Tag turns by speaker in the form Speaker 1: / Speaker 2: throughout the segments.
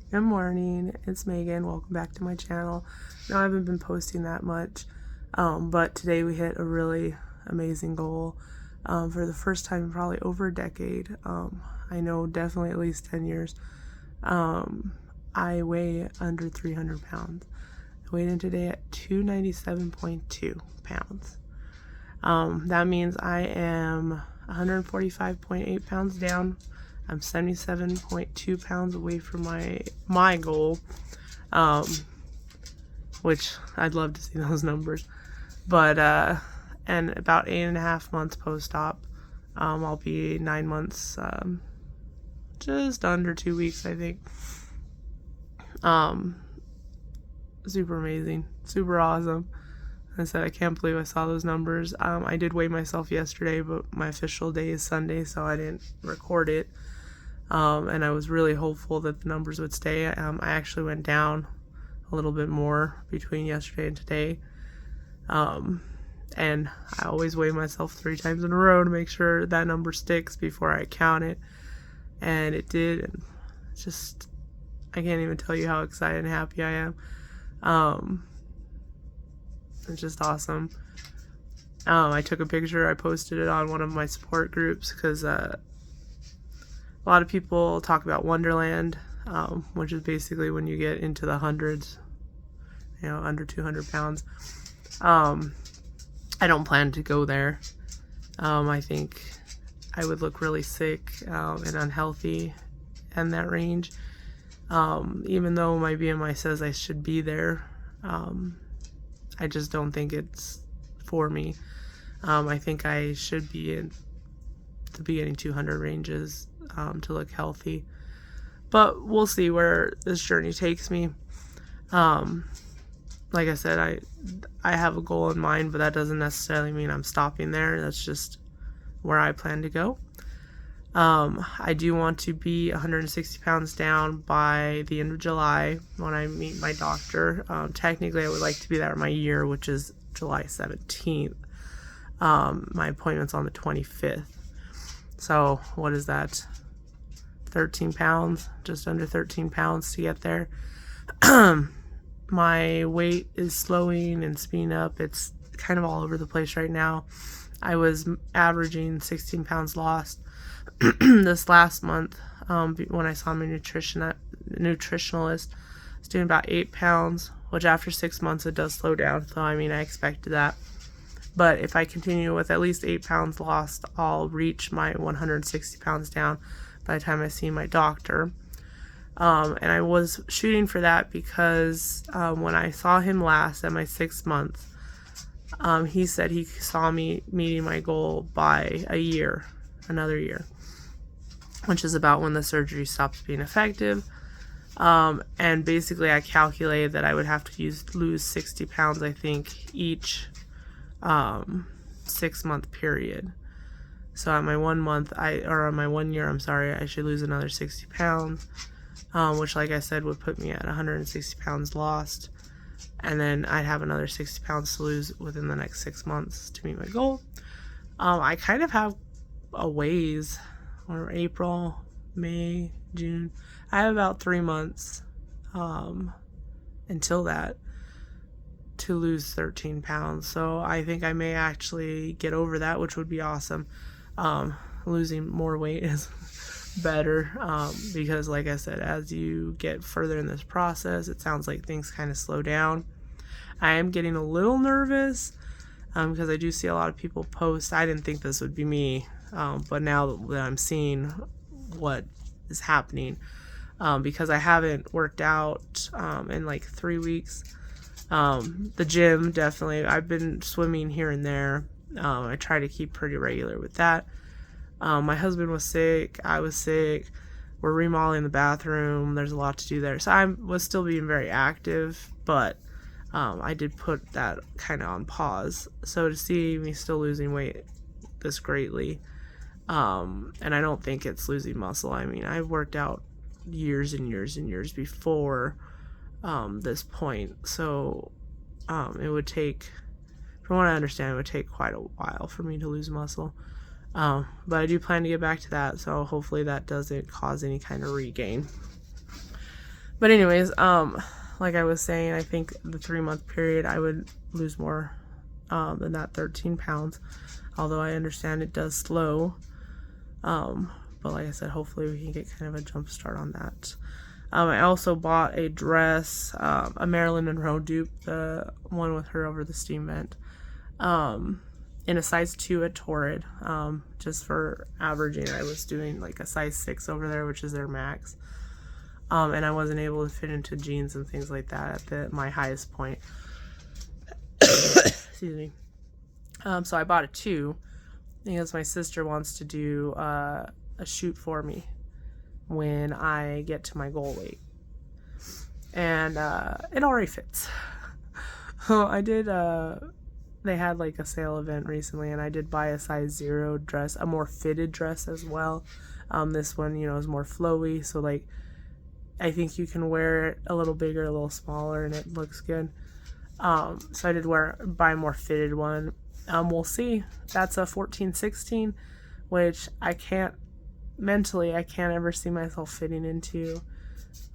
Speaker 1: Good morning, it's Megan. Welcome back to my channel. Now I haven't been posting that much, but today we hit a really amazing goal for the first time in probably over a decade. I know definitely at least 10 years. I weigh under 300 pounds. I weighed in today at 297.2 pounds. That means I am 145.8 pounds down. I'm 77.2 pounds away from my goal, which I'd love to see those numbers. But and about 8.5 months post-op, I'll be 9 months, just under 2 weeks, I think. Super amazing, super awesome. I said, I can't believe I saw those numbers. I did weigh myself yesterday, but my official day is Sunday, so I didn't record it. And I was really hopeful that the numbers would stay. I actually went down a little bit more between yesterday and today. And I always weigh myself 3 times in a row to make sure that number sticks before I count it. And it did. And it's just, I can't even tell you how excited and happy I am. It's just awesome. I took a picture. I posted it on one of my support groups because a lot of people talk about Wonderland, which is basically when you get into the hundreds, under 200 pounds. I don't plan to go there. I think I would look really sick and unhealthy in that range. Even though my BMI says I should be there, I just don't think it's for me. I think I should be in the beginning 200 ranges to look healthy. But we'll see where this journey takes me. Like I said, I have a goal in mind, but that doesn't necessarily mean I'm stopping there. That's just where I plan to go. I do want to be 160 pounds down by the end of July when I meet my doctor. Technically, I would like to be there my year, which is July 17th. My appointment's on the 25th. So what is that? 13 pounds, just under 13 pounds to get there. My weight is slowing and speeding up. It's kind of all over the place right now. I was averaging 16 pounds lost this last month. When I saw my nutritionalist, I was doing about 8 pounds, which after 6 months it does slow down. So I expected that. But if I continue with at least 8 pounds lost, I'll reach my 160 pounds down by the time I see my doctor. And I was shooting for that because when I saw him last at my 6 months, he said he saw me meeting my goal by another year, which is about when the surgery stops being effective. And basically I calculated that I would have to lose 60 pounds, I think, each 6 month period. So at my 1 month, my 1 year, I should lose another 60 pounds, which, like I said, would put me at 160 pounds lost. And then I'd have another 60 pounds to lose within the next 6 months to meet my goal. I kind of have a ways, or April, May, June. I have about 3 months until that to lose 13 pounds. So I think I may actually get over that, which would be awesome. Losing more weight is better because, like I said, as you get further in this process, it sounds like things kind of slow down. I am getting a little nervous because I do see a lot of people post. I didn't think this would be me, but now that I'm seeing what is happening, because I haven't worked out in like 3 weeks. The gym, definitely. I've been swimming here and there. I try to keep pretty regular with that. My husband was sick. I was sick. We're remodeling the bathroom. There's a lot to do there. So I was still being very active, but I did put that kind of on pause. So to see me still losing weight this greatly, and I don't think it's losing muscle. I've worked out years and years and years before this point. So it would take, from what I understand, it would take quite a while for me to lose muscle. But I do plan to get back to that, so hopefully that doesn't cause any kind of regain. But anyways, like I was saying, I think the 3-month period I would lose more than that 13 pounds. Although I understand it does slow. But like I said, hopefully we can get kind of a jump start on that. I also bought a dress, a Marilyn Monroe dupe, the one with her over the steam vent, in a size 2 at Torrid. Just for averaging, I was doing like a size 6 over there, which is their max. And I wasn't able to fit into jeans and things like that at my highest point. Excuse me. So I bought a 2 because my sister wants to do a shoot for me when I get to my goal weight. And it already fits. So I did, they had like a sale event recently, and I did buy a size 0 dress, a more fitted dress as well. This one, is more flowy, so like I think you can wear it a little bigger, a little smaller, and it looks good. So I did buy a more fitted one. We'll see. That's a 14-16, which I can't ever see myself fitting into.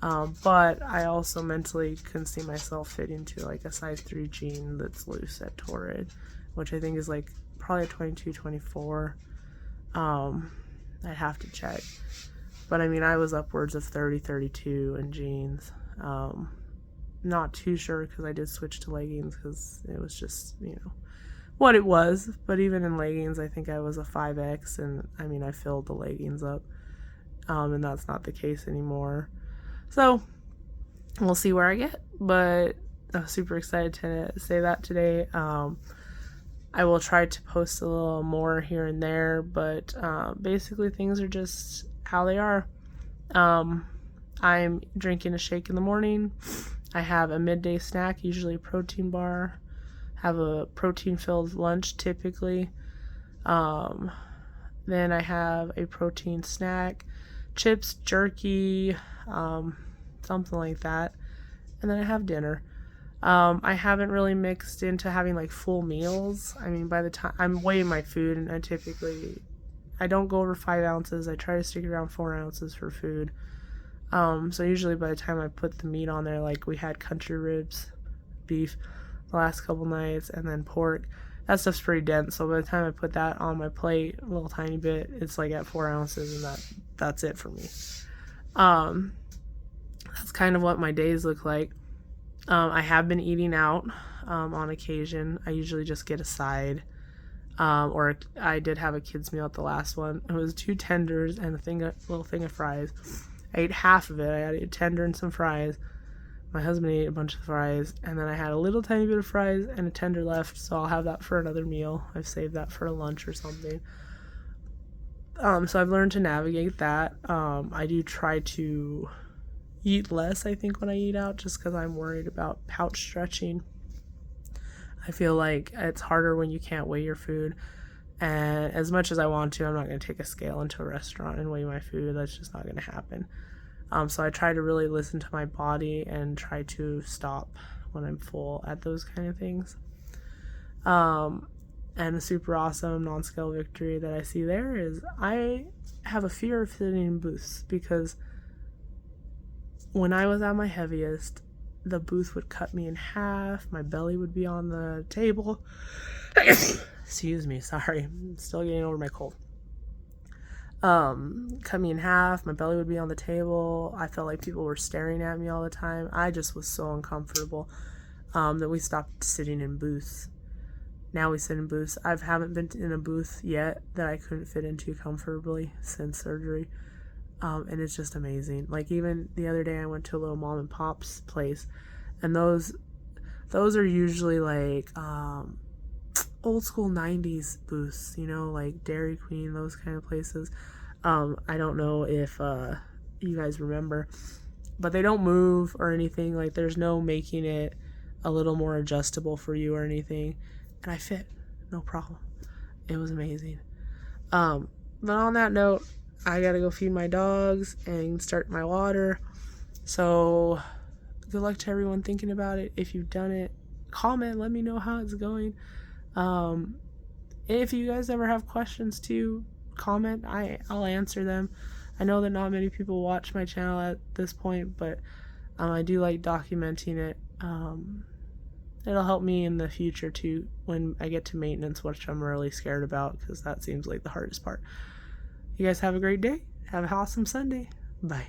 Speaker 1: But I also mentally can see myself fitting into like a size 3 jean that's loose at Torrid, which I think is like probably a 22, 24. I'd have to check. But I mean, I was upwards of 30, 32 in jeans. Not too sure because I did switch to leggings because it was just, what it was. But even in leggings, I think I was a 5X, and I mean, I filled the leggings up. And that's not the case anymore. So we'll see where I get. But I'm super excited to say that today. I will try to post a little more here and there, but basically things are just how they are. I'm drinking a shake in the morning. I have a midday snack, usually a protein bar. Have a protein-filled lunch typically. Then I have a protein snack, chips, jerky, something like that. And then I have dinner. I haven't really mixed into having like full meals. I mean, by the time I'm weighing my food, and I don't go over 5 ounces. I try to stick around 4 ounces for food. So usually by the time I put the meat on there, like we had country ribs, beef the last couple nights, and then pork. That stuff's pretty dense. So by the time I put that on my plate, a little tiny bit, it's like at 4 ounces, and that's it for me. That's kind of what my days look like. I have been eating out on occasion. I usually just get a side. Or I did have a kid's meal at the last one. It was 2 tenders and a little thing of fries. I ate half of it. I had a tender and some fries. My husband ate a bunch of fries, and then I had a little tiny bit of fries and a tender left, so I'll have that for another meal. I've saved that for a lunch or something. So I've learned to navigate that. I do try to eat less, I think, when I eat out, just because I'm worried about pouch stretching. I feel like it's harder when you can't weigh your food. And as much as I want to, I'm not going to take a scale into a restaurant and weigh my food. That's just not going to happen. So I try to really listen to my body and try to stop when I'm full at those kind of things. And a super awesome non-scale victory that I see there is I have a fear of sitting in booths, because when I was at my heaviest, the booth would cut me in half. My belly would be on the table. Excuse me, sorry. I'm still getting over my cold. Cut me in half. My belly would be on the table. I felt like people were staring at me all the time. I just was so uncomfortable that we stopped sitting in booths. Now we sit in booths. I haven't been in a booth yet that I couldn't fit into comfortably since surgery. And it's just amazing. Like, even the other day I went to a little mom and pop's place, and those are usually like old school 90s booths, like Dairy Queen, those kind of places. I don't know if you guys remember, but they don't move or anything. Like, there's no making it a little more adjustable for you or anything. And I fit, no problem. It was amazing. But on that note, I gotta go feed my dogs and start my water. So good luck to everyone thinking about it. If you've done it, comment, let me know how it's going. If you guys ever have questions too, comment. I'll answer them. I know that not many people watch my channel at this point, but I do like documenting it. It'll help me in the future too when I get to maintenance, which I'm really scared about because that seems like the hardest part. You guys have a great day. Have an awesome Sunday. Bye.